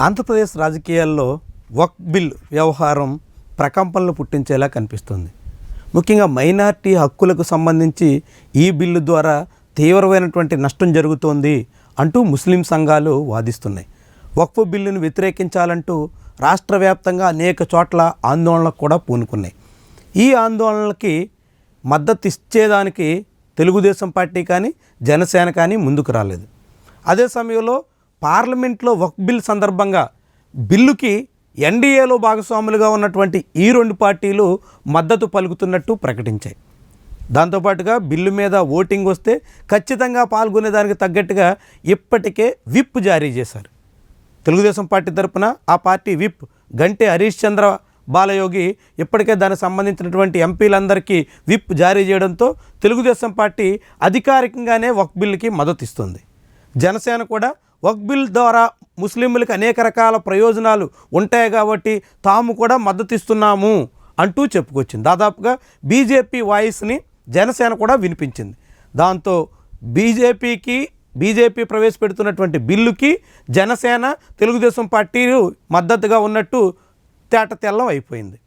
ఆంధ్రప్రదేశ్ రాజకీయాల్లో వక్ఫ్ బిల్ వ్యవహారం ప్రకంపనలు పుట్టించేలా కనిపిస్తుంది. ముఖ్యంగా మైనారిటీ హక్కులకు సంబంధించి ఈ బిల్లు ద్వారా తీవ్రమైనటువంటి నష్టం జరుగుతోంది అంటూ ముస్లిం సంఘాలు వాదిస్తున్నాయి. వక్ఫ్ బిల్లును వ్యతిరేకించాలంటూ రాష్ట్ర వ్యాప్తంగా అనేక చోట్ల ఆందోళనలకు కూడా పూనుకున్నాయి. ఈ ఆందోళనలకి మద్దతు ఇచ్చేదానికి తెలుగుదేశం పార్టీ కానీ జనసేన కానీ ముందుకు రాలేదు. అదే సమయంలో పార్లమెంట్లో వక్ఫ్ బిల్ సందర్భంగా బిల్లుకి ఎన్డీఏలో భాగస్వాములుగా ఉన్నటువంటి ఈ రెండు పార్టీలు మద్దతు పలుకుతున్నట్టు ప్రకటించాయి. దాంతోపాటుగా బిల్లు మీద ఓటింగ్ వస్తే ఖచ్చితంగా పాల్గొనేదానికి తగ్గట్టుగా ఇప్పటికే విప్ జారీ చేశారు. తెలుగుదేశం పార్టీ తరపున ఆ పార్టీ విప్ గంటే హరీష్ చంద్ర బాలయోగి ఇప్పటికే దానికి సంబంధించినటువంటి ఎంపీలందరికీ విప్ జారీ చేయడంతో తెలుగుదేశం పార్టీ అధికారికంగానే వక్ఫ్ బిల్లుకి మద్దతు ఇస్తుంది. జనసేన కూడా వక్ఫ్ బిల్ ద్వారా ముస్లింలకు అనేక రకాల ప్రయోజనాలు ఉంటాయి కాబట్టి తాము కూడా మద్దతు ఇస్తున్నాము అంటూ చెప్పుకొచ్చింది. దాదాపుగా బీజేపీ వాయిస్ని జనసేన కూడా వినిపించింది. దాంతో బీజేపీ ప్రవేశపెడుతున్నటువంటి బిల్లుకి జనసేన తెలుగుదేశం పార్టీలు మద్దతుగా ఉన్నట్టు తేటతెల్లం అయిపోయింది.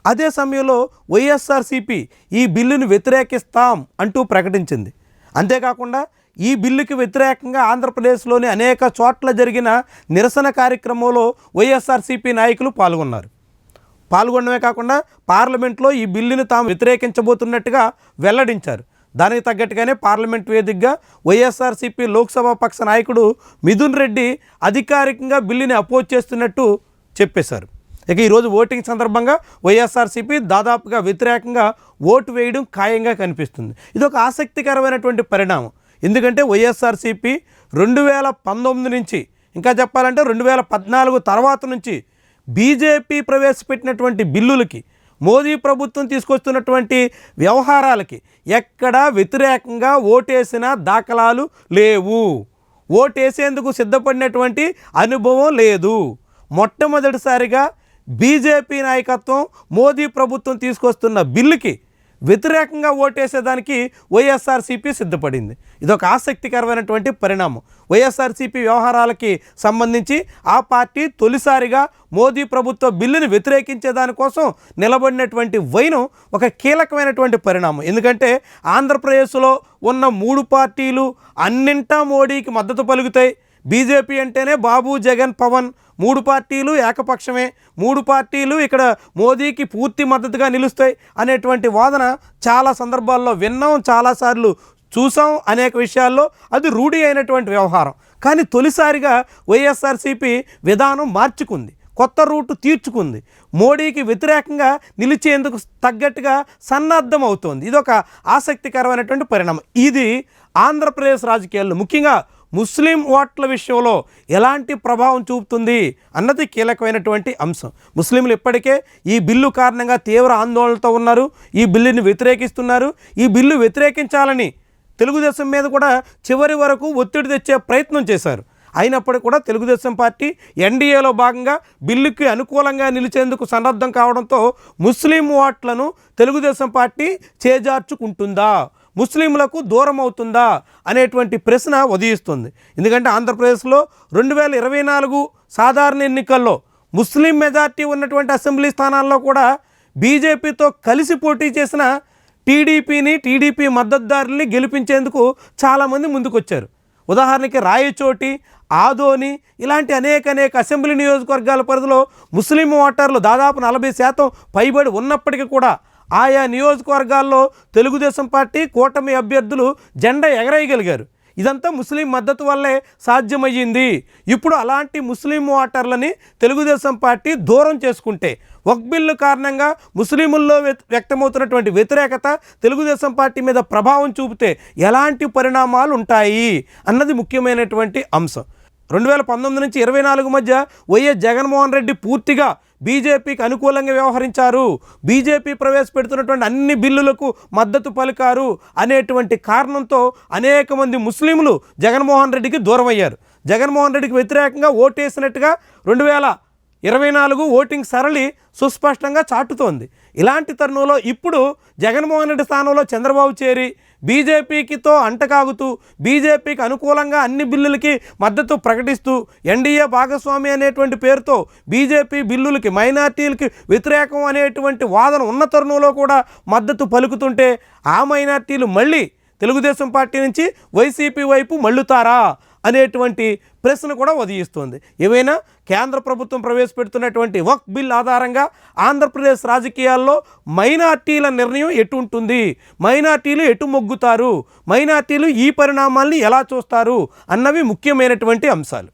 అదే సమయంలో వైఎస్ఆర్సీపీ ఈ బిల్లును వ్యతిరేకిస్తాం అంటూ ప్రకటించింది. అంతేకాకుండా ఈ బిల్లుకి వ్యతిరేకంగా ఆంధ్రప్రదేశ్లోని అనేక చోట్ల జరిగిన నిరసన కార్యక్రమంలో వైఎస్ఆర్సీపీ నాయకులు పాల్గొనడమే కాకుండా పార్లమెంట్లో ఈ బిల్లును తాము వ్యతిరేకించబోతున్నట్టుగా వెల్లడించారు. దానికి తగ్గట్టుగానే పార్లమెంట్ వేదికగా వైఎస్ఆర్సీపీ లోక్సభ పక్ష నాయకుడు మిథున్ రెడ్డి అధికారికంగా బిల్లుని అపోజ్ చేస్తున్నట్టు చెప్పేశారు. ఇక ఈరోజు ఓటింగ్ సందర్భంగా వైఎస్ఆర్సీపీ దాదాపుగా వ్యతిరేకంగా ఓటు వేయడం ఖాయంగా కనిపిస్తుంది. ఇది ఒక ఆసక్తికరమైనటువంటి పరిణామం. ఎందుకంటే వైఎస్ఆర్సీపీ 2019 నుంచి ఇంకా చెప్పాలంటే 2014 తర్వాత నుంచి బీజేపీ ప్రవేశపెట్టినటువంటి బిల్లులకి మోదీ ప్రభుత్వం తీసుకొస్తున్నటువంటి వ్యవహారాలకి ఎక్కడా వ్యతిరేకంగా ఓటేసిన దాఖలాలు లేవు. ఓటేసేందుకు సిద్ధపడినటువంటి అనుభవం లేదు. మొట్టమొదటిసారిగా బీజేపీ నాయకత్వం మోదీ ప్రభుత్వం తీసుకొస్తున్న బిల్లుకి వ్యతిరేకంగా ఓటేసేదానికి వైఎస్ఆర్సీపీ సిద్ధపడింది. ఇదొక ఆసక్తికరమైనటువంటి పరిణామం. వైఎస్ఆర్సీపీ వ్యవహారాలకి సంబంధించి ఆ పార్టీ తొలిసారిగా మోదీ ప్రభుత్వ బిల్లుని వ్యతిరేకించే దానికోసం నిలబడినటువంటి వైనం ఒక కీలకమైనటువంటి పరిణామం. ఎందుకంటే ఆంధ్రప్రదేశ్లో ఉన్న 3 పార్టీలు అన్నింటా మోడీకి మద్దతు పలుకుతాయి. బీజేపీ అంటేనే బాబు, జగన్, పవన్ 3 పార్టీలు ఏకపక్షమే, 3 పార్టీలు ఇక్కడ మోదీకి పూర్తి మద్దతుగా నిలుస్తాయి అనేటువంటి వాదన చాలా సందర్భాల్లో విన్నాం, చాలాసార్లు చూసాం. అనేక విషయాల్లో అది రూఢి అయినటువంటి వ్యవహారం. కానీ తొలిసారిగా వైఎస్ఆర్సీపీ విధానం మార్చుకుంది, కొత్త రూటు తీర్చుకుంది, మోడీకి వ్యతిరేకంగా నిలిచేందుకు తగ్గట్టుగా సన్నద్ధం అవుతోంది. ఇదొక ఆసక్తికరమైనటువంటి పరిణామం. ఇది ఆంధ్రప్రదేశ్ రాజకీయాల్లో ముఖ్యంగా ముస్లిం ఓట్ల విషయంలో ఎలాంటి ప్రభావం చూపుతుంది అన్నది కీలకమైనటువంటి అంశం. ముస్లింలు ఇప్పటికే ఈ బిల్లు కారణంగా తీవ్ర ఆందోళనతో ఉన్నారు. ఈ బిల్లుని వ్యతిరేకిస్తున్నారు. ఈ బిల్లు వ్యతిరేకించాలని తెలుగుదేశం మీద కూడా చివరి వరకు ఒత్తిడి తెచ్చే ప్రయత్నం చేశారు. అయినప్పటికీ కూడా తెలుగుదేశం పార్టీ ఎన్డీఏలో భాగంగా బిల్లుకి అనుకూలంగా నిలిచేందుకు సన్నద్ధం కావడంతో ముస్లిం ఓట్లను తెలుగుదేశం పార్టీ చేజార్చుకుంటుందా, ముస్లింలకు దూరం అవుతుందా అనేటువంటి ప్రశ్న ఉదయిస్తుంది. ఎందుకంటే ఆంధ్రప్రదేశ్లో 2024 సాధారణ ఎన్నికల్లో ముస్లిం మెజార్టీ ఉన్నటువంటి అసెంబ్లీ స్థానాల్లో కూడా బీజేపీతో కలిసి పోటీ చేసిన టీడీపీ మద్దతుదారుల్ని గెలిపించేందుకు చాలామంది ముందుకొచ్చారు. ఉదాహరణకి రాయచోటి, ఆదోని ఇలాంటి అనేక అసెంబ్లీ నియోజకవర్గాల పరిధిలో ముస్లిం ఓటర్లు దాదాపు 40% పైబడి ఉన్నప్పటికీ కూడా ఆయా నియోజకవర్గాల్లో తెలుగుదేశం పార్టీ కూటమి అభ్యర్థులు జెండా ఎగరేయగలిగారు. ఇదంతా ముస్లిం మద్దతు వల్లే సాధ్యమయ్యింది. ఇప్పుడు అలాంటి ముస్లిం ఓటర్లని తెలుగుదేశం పార్టీ దూరం చేసుకుంటే వక్ఫ్ బిల్లు కారణంగా ముస్లింల్లో వ్యక్తమవుతున్నటువంటి వ్యతిరేకత తెలుగుదేశం పార్టీ మీద ప్రభావం చూపితే ఎలాంటి పరిణామాలు ఉంటాయి అన్నది ముఖ్యమైనటువంటి అంశం. 2019 నుంచి 2024 మధ్య వైఎస్ జగన్మోహన్ రెడ్డి పూర్తిగా బీజేపీకి అనుకూలంగా వ్యవహరించారు, బీజేపీ ప్రవేశపెడుతున్నటువంటి అన్ని బిల్లులకు మద్దతు పలికారు అనేటువంటి కారణంతో అనేక మంది ముస్లింలు జగన్మోహన్ రెడ్డికి దూరం అయ్యారు. జగన్మోహన్ రెడ్డికి వ్యతిరేకంగా ఓటేసినట్టుగా 2024 ఓటింగ్ సరళి సుస్పష్టంగా చాటుతోంది. ఇలాంటి తరుణంలో ఇప్పుడు జగన్మోహన్ రెడ్డి స్థానంలో చంద్రబాబు చేరి బీజేపీకితో అంటకాగుతూ బీజేపీకి అనుకూలంగా అన్ని బిల్లులకి మద్దతు ప్రకటిస్తూ ఎన్డీఏ భాగస్వామి అనేటువంటి పేరుతో బీజేపీ బిల్లులకి మైనార్టీలకి వ్యతిరేకం అనేటువంటి వాదన ఉన్న తరుణంలో కూడా మద్దతు పలుకుతుంటే ఆ మైనార్టీలు మళ్ళీ తెలుగుదేశం పార్టీ నుంచి వైసీపీ వైపు మళ్ళుతారా అనేటువంటి ప్రశ్న కూడా ఉదయిస్తుంది. ఏవైనా కేంద్ర ప్రభుత్వం ప్రవేశపెడుతున్నటువంటి వక్ఫ్ బిల్ ఆధారంగా ఆంధ్రప్రదేశ్ రాజకీయాల్లో మైనార్టీల నిర్ణయం ఎటు ఉంటుంది, మైనార్టీలు ఎటు మొగ్గుతారు, మైనార్టీలు ఈ పరిణామాల్ని ఎలా చూస్తారు అన్నవి ముఖ్యమైనటువంటి అంశాలు.